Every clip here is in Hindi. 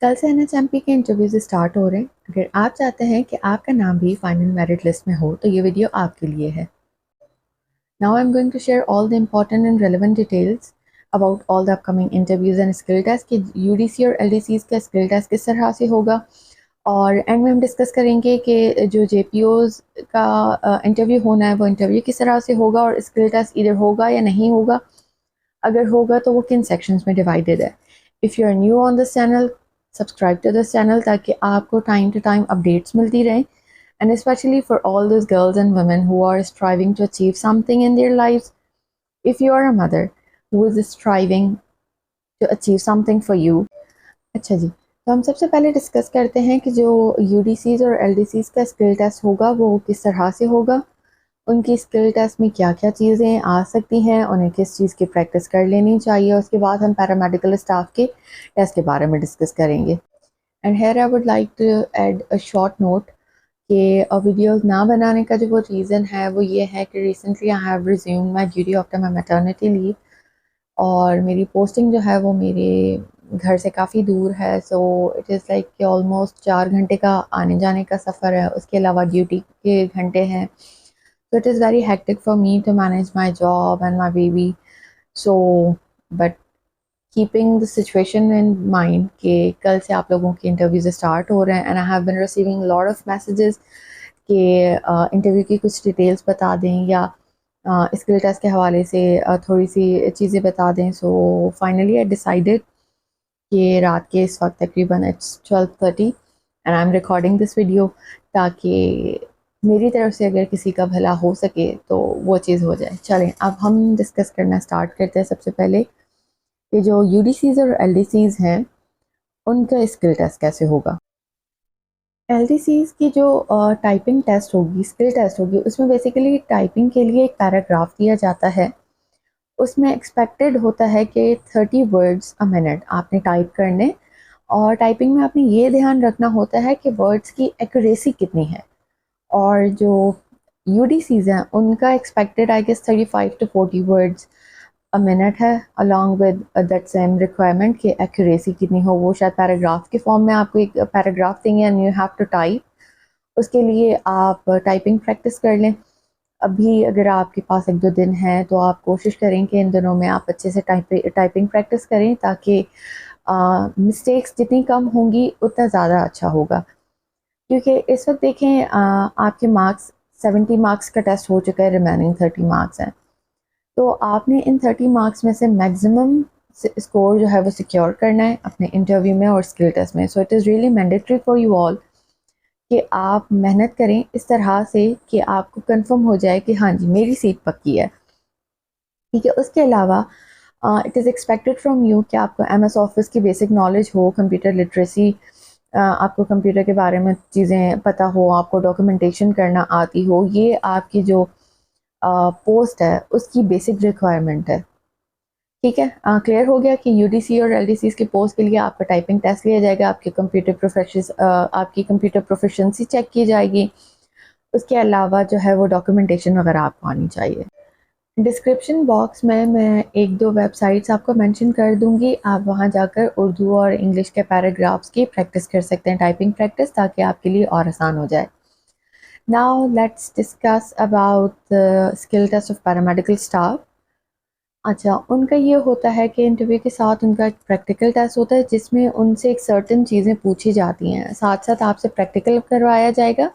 कल से एनएचएमपी के इंटरव्यूज स्टार्ट हो रहे हैं। अगर आप चाहते हैं कि आपका नाम भी फाइनल मेरिट लिस्ट में हो तो ये वीडियो आपके लिए है। Now I am going to share all the important and relevant details about all the upcoming interviews and skill test कि यूडीसी और एलडीसी का स्किल टेस्ट किस तरह से होगा। और एंड में हम डिस्कस करेंगे कि जो जेपीओज का इंटरव्यू होना है वो इंटरव्यू किस तरह से होगा और स्किल टेस्ट इधर होगा या नहीं होगा। अगर होगा तो वो किन सेक्शंस में डिवाइडेड है। If you are new on this channel, subscribe to this channel ताकि आपको टाइम टू टाइम अपडेट्स मिलती रहें। And especially for all those girls and women who are striving to achieve something in their lives, if you are a mother who is striving to achieve something for you। अच्छा जी, तो हम सबसे पहले डिस्कस करते हैं कि जो यूडीसीज और एलडीसीज का स्किल टेस्ट होगा वो किस तरह से होगा। उनकी स्किल टेस्ट में क्या क्या चीज़ें आ सकती हैं, उन्हें किस चीज़ की प्रैक्टिस कर लेनी चाहिए। उसके बाद हम पैरामेडिकल स्टाफ के टेस्ट के बारे में डिस्कस करेंगे। And here I would like to add a short note कि वीडियोस ना बनाने का जो वो रीज़न है वो ये है कि recently I have resumed my duty after my maternity leave. और मेरी पोस्टिंग जो है वो मेरे घर से काफ़ी दूर है। सो इट इज़ लाइक कि ऑलमोस्ट 4 घंटे का आने जाने का सफ़र है, उसके अलावा ड्यूटी के घंटे हैं। So it is very hectic for me to manage my job and my baby. So, but keeping the situation in mind कि कल से आप लोगों के इंटरव्यूज स्टार्ट हो रहे हैं and I have been receiving a lot of messages कि इंटरव्यू की कुछ डिटेल्स बता दें या स्किल टेस्ट के हवाले से थोड़ी सी चीज़ें बता दें। सो फाइनली आई डिसाइडेड कि रात के इस वक्त तकरीबन it's 12:30 and I am recording this video ताकि मेरी तरफ से अगर किसी का भला हो सके तो वो चीज़ हो जाए। चलें अब हम डिस्कस करना स्टार्ट करते हैं। सबसे पहले कि जो यूडीसीज और एलडीसीज हैं उनका स्किल टेस्ट कैसे होगा। एलडीसीज की जो टाइपिंग टेस्ट होगी, स्किल टेस्ट होगी, उसमें बेसिकली टाइपिंग के लिए एक पैराग्राफ दिया जाता है। उसमें एक्सपेक्टेड होता है कि 30 वर्ड्स अ मिनट आपने टाइप करने। और टाइपिंग में आपने ये ध्यान रखना होता है कि वर्ड्स की एक्यूरेसी कितनी है। और जो यूडीसीज हैं उनका expected I guess 35 to 40 words a minute है, along with that same requirement कि एक्यूरेसी कितनी हो। वो शायद पैराग्राफ के फॉर्म में आपको एक पैराग्राफ देंगे and you have to type. उसके लिए आप टाइपिंग प्रैक्टिस कर लें। अभी अगर आपके पास 1-2 दिन है तो आप कोशिश करें कि इन दिनों में आप अच्छे से टाइपिंग प्रैक्टिस करें ताकि मिस्टेक्स जितनी कम होंगी उतना ज़्यादा अच्छा होगा। क्योंकि इस वक्त देखें आपके मार्क्स 70 मार्क्स का टेस्ट हो चुका है, रिमेनिंग 30 मार्क्स हैं। तो आपने इन 30 मार्क्स में से मैक्सिमम स्कोर जो है वो सिक्योर करना है अपने इंटरव्यू में और स्किल टेस्ट में। So it is really mandatory for you all कि आप मेहनत करें इस तरह से कि आपको कंफर्म हो जाए कि हाँ जी मेरी सीट पक्की है। ठीक है, उसके अलावा it is expected from you कि आपको एमएस ऑफिस की बेसिक नॉलेज हो, कंप्यूटर लिटरेसी, आपको कंप्यूटर के बारे में चीज़ें पता हो, आपको डॉक्यूमेंटेशन करना आती हो। ये आपकी जो पोस्ट है उसकी बेसिक रिक्वायरमेंट है। ठीक है, क्लियर हो गया कि यूडीसी और एलडीसी की पोस्ट के लिए आपका टाइपिंग टेस्ट लिया जाएगा, आपकी कंप्यूटर प्रोफिशिएंसी चेक की जाएगी। उसके अलावा जो है वो डॉक्यूमेंटेशन वगैरह आपको आनी चाहिए। डिस्क्रिप्शन बॉक्स में मैं 1-2 वेबसाइट्स आपको मेंशन कर दूंगी, आप वहां जाकर उर्दू और इंग्लिश के पैराग्राफ्स की प्रैक्टिस कर सकते हैं, टाइपिंग प्रैक्टिस, ताकि आपके लिए और आसान हो जाए। Now let's discuss about the skill test of paramedical staff. अच्छा, उनका ये होता है कि इंटरव्यू के साथ उनका एक प्रैक्टिकल टेस्ट होता है जिसमें उनसे एक सर्टेन चीज़ें पूछी जाती हैं, साथ साथ आपसे प्रैक्टिकल करवाया जाएगा।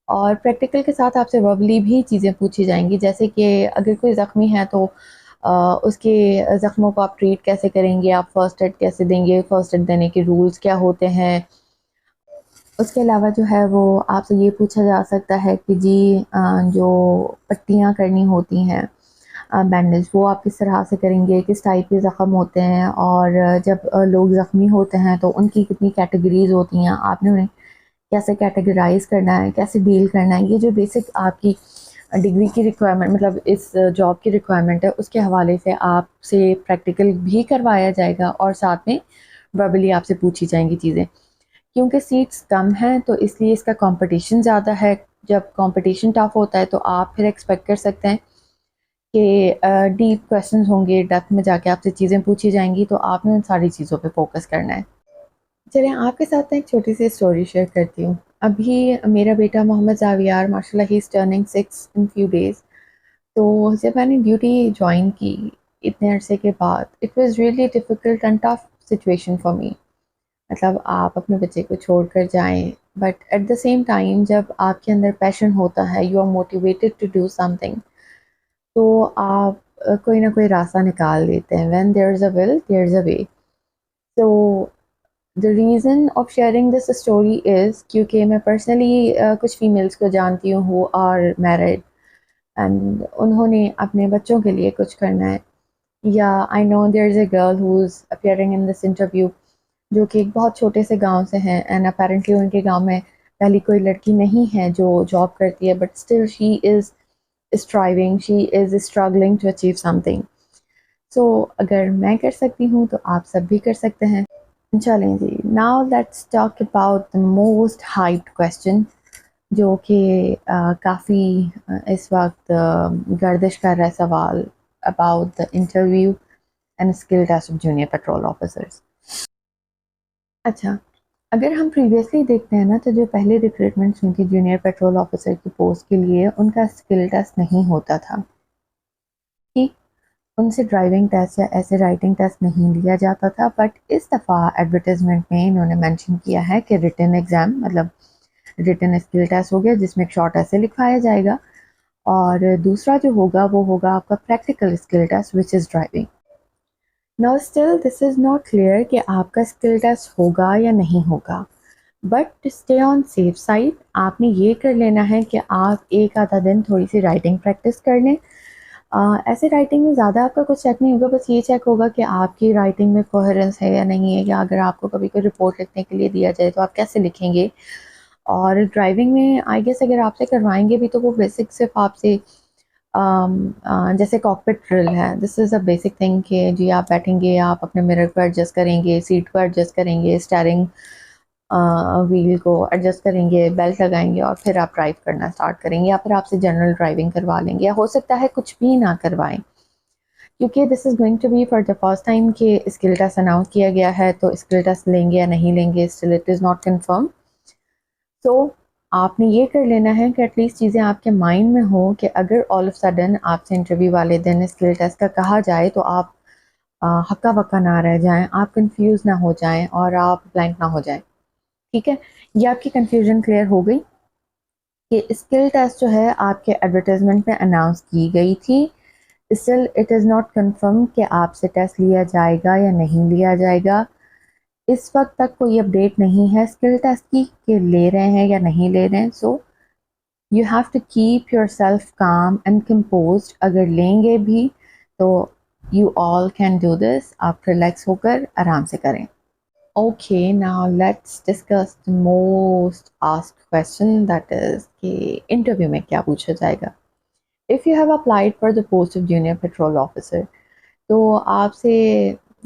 और प्रैक्टिकल के साथ आपसे वर्बली भी चीज़ें पूछी जाएंगी, जैसे कि अगर कोई ज़ख्मी है तो उसके ज़ख्मों को आप ट्रीट कैसे करेंगे, आप फ़र्स्ट एड कैसे देंगे, फ़र्स्ट एड देने के रूल्स क्या होते हैं। उसके अलावा जो है वो आपसे ये पूछा जा सकता है कि जी जो पट्टियाँ करनी होती हैं, बैंडेज, वो आप किस तरह से करेंगे, किस टाइप के ज़ख़म होते हैं। और जब लोग ज़ख्मी होते हैं तो उनकी कितनी कैटेगरीज़ होती हैं, आपने उन्हें कैसे कैटेगराइज करना है, कैसे डील करना है। ये जो बेसिक आपकी डिग्री की रिक्वायरमेंट, मतलब इस जॉब की रिक्वायरमेंट है, उसके हवाले से आपसे प्रैक्टिकल भी करवाया जाएगा और साथ में वर्बली आपसे पूछी जाएंगी चीज़ें। क्योंकि सीट्स कम हैं तो इसलिए इसका कंपटीशन ज़्यादा है। जब कंपटीशन टफ होता है तो आप फिर एक्सपेक्ट कर सकते हैं कि डीप क्वेश्चंस होंगे, डेप्थ में जाके आपसे चीज़ें पूछी जाएंगी, तो आपने उन सारी चीज़ों पे फोकस करना है। चलें आपके साथ मैं एक छोटी सी स्टोरी शेयर करती हूँ। अभी मेरा बेटा मोहम्मद ज़ावियार माशाल्लाह he is turning 6 in few days. तो जब मैंने ड्यूटी जॉइन की इतने अरसे के बाद, it was really difficult and tough situation for me. मतलब आप अपने बच्चे को छोड़कर जाएँ, but at the same time जब आपके अंदर पैशन होता है, you are motivated to do something, तो आप कोई ना कोई रास्ता निकाल देते हैं। When there is a will, there is a way. तो the reason of sharing this story is क्योंकि मैं पर्सनली कुछ फीमेल्स को जानती हूँ हु आर मैरिड एंड उन्होंने अपने बच्चों के लिए कुछ करना है। या I know there is a girl who is appearing in this interview, जो कि एक बहुत छोटे से गांव से हैं एंड अपेरेंटली उनके गांव में पहली कोई लड़की नहीं है जो जॉब करती है, but still she is striving, she is struggling to achieve something. So अगर मैं कर सकती हूँ तो आप सब भी कर सकते हैं। चलें जी, now let's talk about the most hyped question, जो कि काफ़ी इस वक्त गर्दिश कर रहा है सवाल about the interview and skill test of junior petrol officers. अच्छा, अगर हम प्रीवियसली देखते हैं ना, तो जो पहले रिक्रूटमेंट्स हुई थी जूनियर पेट्रोल ऑफिसर की पोस्ट के लिए, उनका स्किल टेस्ट नहीं होता था कि उनसे ड्राइविंग टेस्ट या ऐसे राइटिंग टेस्ट नहीं लिया जाता था। बट इस दफ़ा एडवर्टाइजमेंट में इन्होंने मेंशन किया है कि रिटन एग्ज़ाम, मतलब रिटन स्किल टेस्ट हो गया जिसमें एक शॉर्ट ऐसे लिखवाया जाएगा, और दूसरा जो होगा वो होगा आपका practical skill test which is driving. Now still this is not clear कि आपका स्किल टेस्ट होगा या नहीं होगा, but stay on safe side. आपने ये कर लेना है कि आप एक आधा दिन थोड़ी सी राइटिंग प्रैक्टिस कर लें। ऐसे राइटिंग में ज़्यादा आपका कुछ चेक नहीं होगा, बस ये चेक होगा कि आपकी राइटिंग में कोहेरेंस है या नहीं है, या अगर आपको कभी कोई रिपोर्ट लिखने के लिए दिया जाए तो आप कैसे लिखेंगे। और ड्राइविंग में आई गेस अगर आपसे करवाएंगे भी तो वो बेसिक सिर्फ आपसे जैसे कॉकपिट ड्रिल है, this is a basic thing कि जी आप बैठेंगे, आप अपने मिरर को एडजस्ट करेंगे, सीट को एडजस्ट करेंगे, स्टेयरिंग व्हील को एडजस्ट करेंगे, बेल्ट लगाएंगे और फिर आप ड्राइव करना स्टार्ट करेंगे, या फिर आपसे जनरल ड्राइविंग करवा लेंगे, या हो सकता है कुछ भी ना करवाएं, क्योंकि this is going to be for the first time कि स्किल टेस्ट अनाउंस किया गया है, तो स्किल टेस्ट लेंगे या नहीं लेंगे still it is not confirm. So आपने ये कर लेना है कि एटलीस्ट चीज़ें आपके माइंड में हो कि अगर ऑल ऑफ सडन आपसे इंटरव्यू वाले दिन स्किल टेस्ट का कहा जाए तो आप हक्का बक्का ना रह जाएं, आप कंफ्यूज ना हो जाएं और आप ब्लैंक ना हो जाएं। ठीक है, ये आपकी कंफ्यूजन क्लियर हो गई कि स्किल टेस्ट जो है आपके एडवर्टाइजमेंट में अनाउंस की गई थी, still it is not confirm कि आपसे टेस्ट लिया जाएगा या नहीं लिया जाएगा। इस वक्त तक कोई अपडेट नहीं है स्किल टेस्ट की कि ले रहे हैं या नहीं ले रहे हैं। So you have to keep your self calm and composed. अगर लेंगे भी तो you all can do this, आप रिलैक्स होकर आराम से करें। Okay, now let's discuss the most asked question, that is कि इंटरव्यू में क्या पूछा जाएगा। If you have applied for the post of junior patrol officer, तो आपसे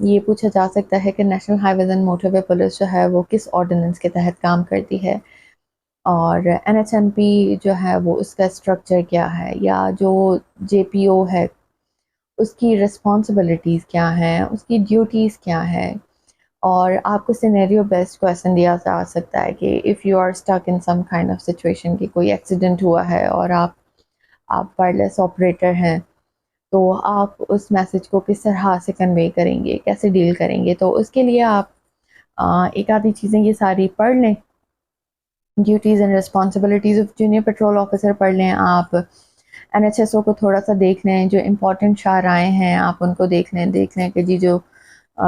ये पूछा जा सकता है कि national highways and motorway police जो है वो किस ऑर्डिनेंस के तहत काम करती है, और NHMP जो है वो उसका स्ट्रक्चर क्या है, या जो JPO है उसकी रिस्पॉन्सिबिलिटीज़ क्या हैं, उसकी ड्यूटीज़ क्या है। और आपको सिनेरियो बेस्ड क्वेश्चन दिया जा सकता है कि if you are stuck in some kind of situation कि कोई एक्सीडेंट हुआ है और आप वायरलेस ऑपरेटर हैं, तो आप उस मैसेज को किस तरह से कन्वे करेंगे, कैसे डील करेंगे। तो उसके लिए आप एक आधी चीज़ें ये सारी पढ़ लें, duties and responsibilities of junior petrol officer पढ़ लें, आप NHSO को थोड़ा सा देख लें, जो इम्पोर्टेंट शाहराएँ हैं आप उनको देख लें कि जी जो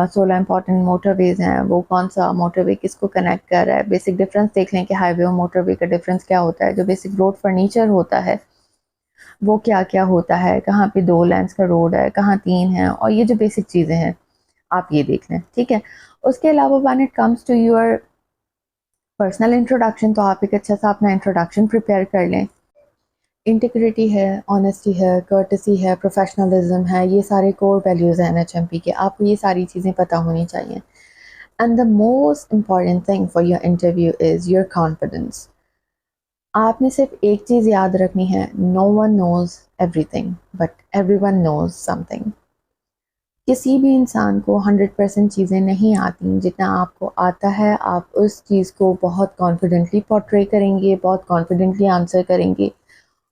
16 इंपॉर्टेंट मोटरवेज़ हैं वो कौन सा मोटरवे किसको कनेक्ट कर रहा है। बेसिक डिफरेंस देख लें कि हाईवे और मोटरवे का डिफरेंस क्या होता है, जो बेसिक रोड फर्नीचर होता है वो क्या क्या होता है, कहाँ पे 2 लेन्स का रोड है, कहाँ 3 है, और ये जो बेसिक चीज़ें हैं आप ये देख लें। ठीक है, उसके अलावा when it comes to your personal introduction, तो आप एक अच्छा सा अपना इंट्रोडक्शन प्रिपेयर कर लें। इंटीग्रिटी है, ऑनेस्टी है, कर्टसी है, प्रोफेशनलिज्म है, ये सारे कोर वैल्यूज़ हैं NHMP के, आपको ये सारी चीज़ें पता होनी चाहिए। And the most important thing for your interview is your confidence. आपने सिर्फ एक चीज़ याद रखनी है, no one knows everything, but everyone knows something. किसी भी इंसान को 100% चीज़ें नहीं आती, जितना आपको आता है आप उस चीज़ को बहुत कॉन्फिडेंटली पोर्ट्रे करेंगे, बहुत कॉन्फिडेंटली आंसर करेंगे।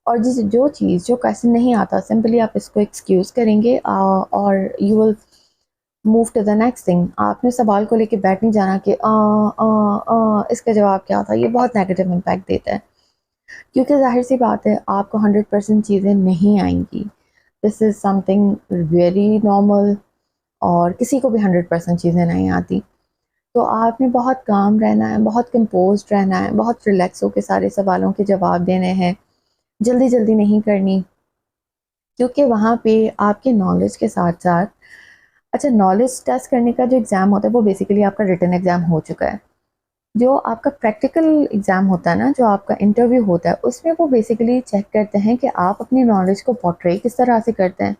और जिस जो चीज़ जो क्वेश्चन नहीं आता सिंपली आप इसको एक्सक्यूज़ करेंगे और you will move to the next thing. आपने सवाल को लेके बैठ नहीं जाना कि इसका जवाब क्या था, ये बहुत नेगेटिव इम्पैक्ट देता है। क्योंकि ज़ाहिर सी बात है आपको 100% चीज़ें नहीं आएंगी। This is something very normal, और किसी को भी 100% चीज़ें नहीं आती। तो आपने बहुत काम रहना है, बहुत कंपोज्ड रहना है, बहुत रिलैक्स होकर सारे सवालों के जवाब देने हैं, जल्दी जल्दी नहीं करनी। क्योंकि वहाँ पे आपके नॉलेज के साथ साथ, अच्छा, नॉलेज टेस्ट करने का जो एग्ज़ाम होता है वो बेसिकली आपका रिटन एग्ज़ाम हो चुका है। जो आपका प्रैक्टिकल एग्ज़ाम होता है ना, जो आपका इंटरव्यू होता है, उसमें वो बेसिकली चेक करते हैं कि आप अपनी नॉलेज को पोर्ट्रे किस तरह से करते हैं।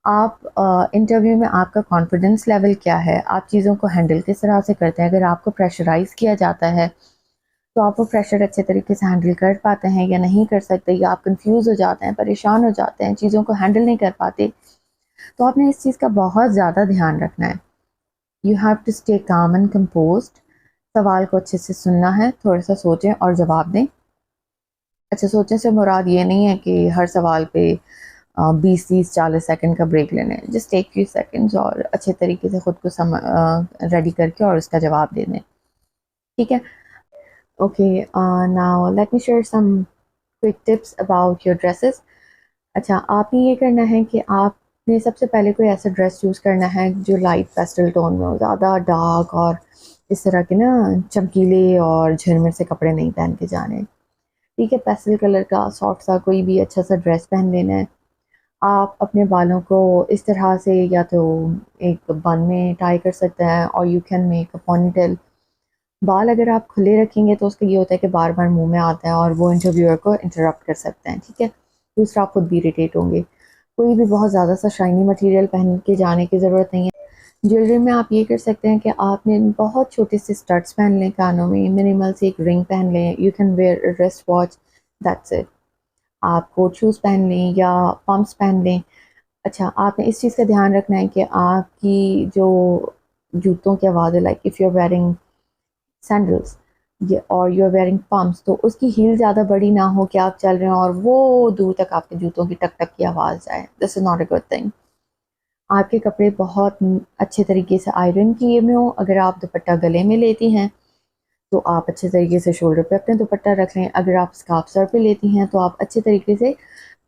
आप इंटरव्यू में आपका कॉन्फिडेंस लेवल क्या है, आप चीज़ों को हैंडल किस तरह से करते हैं। अगर आपको प्रेशराइज़ किया जाता है तो आप वो प्रेशर अच्छे तरीके से हैंडल कर पाते हैं या नहीं कर सकते, या आप कंफ्यूज हो जाते हैं, परेशान हो जाते हैं, चीज़ों को हैंडल नहीं कर पाते। तो आपने इस चीज़ का बहुत ज़्यादा ध्यान रखना है। You have to stay calm and composed. सवाल को अच्छे से सुनना है, थोड़ा सा सोचें और जवाब दें। अच्छा, सोचने से मुराद ये नहीं है कि हर सवाल पे 20-30-40 सेकंड का ब्रेक लेने। जस्ट टेक फ्यू सेकंड्स और अच्छे तरीके से ख़ुद को रेडी करके और उसका जवाब दे दें। ठीक है? Okay, now let me share some quick tips about your dresses. अच्छा, आपने ये करना है कि आपने सबसे पहले कोई ऐसा ड्रेस चूज़ करना है जो लाइट पेस्टल टोन में हो, ज़्यादा डार्क और इस तरह के ना चमकीले और झिरमिर से कपड़े नहीं पहन के जाने। ठीक है, पेस्टल कलर का सॉफ्ट सा कोई भी अच्छा सा ड्रेस पहन लेना है। आप अपने बालों को इस तरह से या तो एक बन में टाई कर सकते हैं, और you can make a ponytail. बाल अगर आप खुले रखेंगे तो उसका ये होता है कि बार बार मुंह में आता है और वो इंटरव्यूअर को इंटरप्ट कर सकते हैं। ठीक है, दूसरा आप खुद भी इरिटेट होंगे। कोई भी बहुत ज़्यादा सा शाइनी मटेरियल पहन के जाने की ज़रूरत नहीं है। ज्वेलरी में आप ये कर सकते हैं कि आपने बहुत छोटे से स्टड्स पहन लें, कानों में मिनिमल से एक रिंग पहन लें, you can wear wrist watch, that's it. आप कोट शूज़ पहन लें या पम्प्स पहन लें। अच्छा, आपने इस चीज़ का ध्यान रखना है कि आपकी जो जूतों की आवाज़ है, like if you are wearing sandals और यू आर वेयरिंग पम्प्स, तो उसकी हील ज़्यादा बड़ी ना हो कि आप चल रहे हैं और वो दूर तक आपके जूतों की टक टक की आवाज़ जाए। This is not a good thing. आपके कपड़े बहुत अच्छे तरीके से आयरन किए हुए हों। अगर आप दुपट्टा गले में लेती हैं तो आप अच्छे तरीके से शोल्डर पे अपने दुपट्टा रख लें। अगर आप स्कार्फ सर पे लेती हैं तो आप अच्छे तरीके से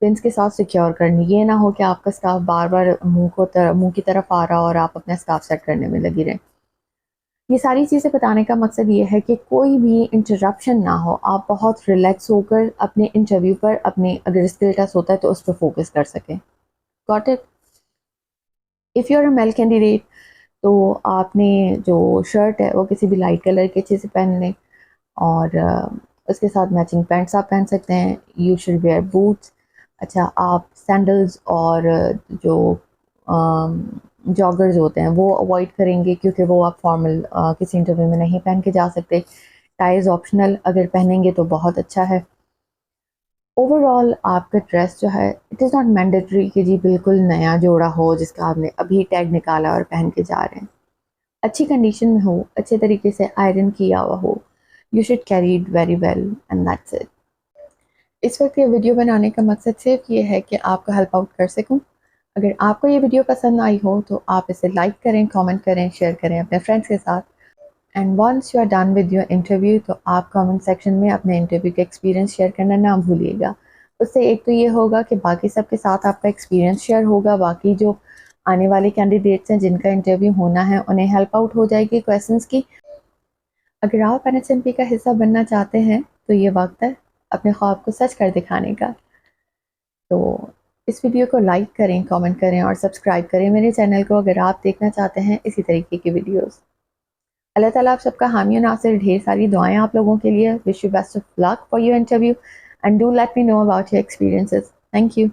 पिन्स के साथ सिक्योर कर लें। ये ना हो कि आपका स्कार्फ बार बार मुंह की तरफ आ रहा और आप अपना स्कार्फ सेट करने में लगी रहें। ये सारी चीज़ें बताने का मकसद ये है कि कोई भी इंटरप्शन ना हो, आप बहुत रिलैक्स होकर अपने इंटरव्यू पर, अपने अगर स्किल टेस्ट होता है तो उस पर फोकस कर सकें। Got it? If you are a male candidate तो आपने जो शर्ट है वो किसी भी लाइट कलर के अच्छे से पहन लें, और उसके साथ मैचिंग पैंट्स आप पहन सकते हैं। You should wear boots. अच्छा, आप सैंडल्स और जो जॉगर्स होते हैं वो अवॉइड करेंगे, क्योंकि वो आप फॉर्मल किसी इंटरव्यू में नहीं पहन के जा सकते। टाइज ऑप्शनल, अगर पहनेंगे तो बहुत अच्छा है। ओवरऑल आपका ड्रेस जो है, इट इज़ नॉट मैंडेटरी कि जी बिल्कुल नया जोड़ा हो जिसका आपने अभी टैग निकाला और पहन के जा रहे हैं। अच्छी कंडीशन में हो, अच्छे तरीके से आयरन किया हुआ हो। You should carry it very well and that's it. इस वक्त ये वीडियो बनाने का मकसद सिर्फ ये है कि आपको हेल्प आउट कर सकूं। अगर आपको ये वीडियो पसंद आई हो तो आप इसे लाइक करें, कमेंट करें, शेयर करें अपने फ्रेंड्स के साथ। And once you are done with your interview तो आप कमेंट सेक्शन में अपने इंटरव्यू का एक्सपीरियंस शेयर करना ना भूलिएगा। उससे एक तो ये होगा कि बाकी सबके साथ आपका एक्सपीरियंस शेयर होगा, बाकी जो आने वाले कैंडिडेट्स हैं जिनका इंटरव्यू होना है उन्हें हेल्प आउट हो जाएगी क्वेश्चंस की। अगर आप NHMP का हिस्सा बनना चाहते हैं तो ये वक्त है अपने ख्वाब को सच कर दिखाने का। तो इस वीडियो को लाइक करें, कमेंट करें और सब्सक्राइब करें मेरे चैनल को, अगर आप देखना चाहते हैं इसी तरीके की वीडियोस। अल्लाह ताला आप सबका हामी और नासिर, ढेर सारी दुआएं आप लोगों के लिए। Wish you best of luck for your interview and do let me know about your experiences. Thank you.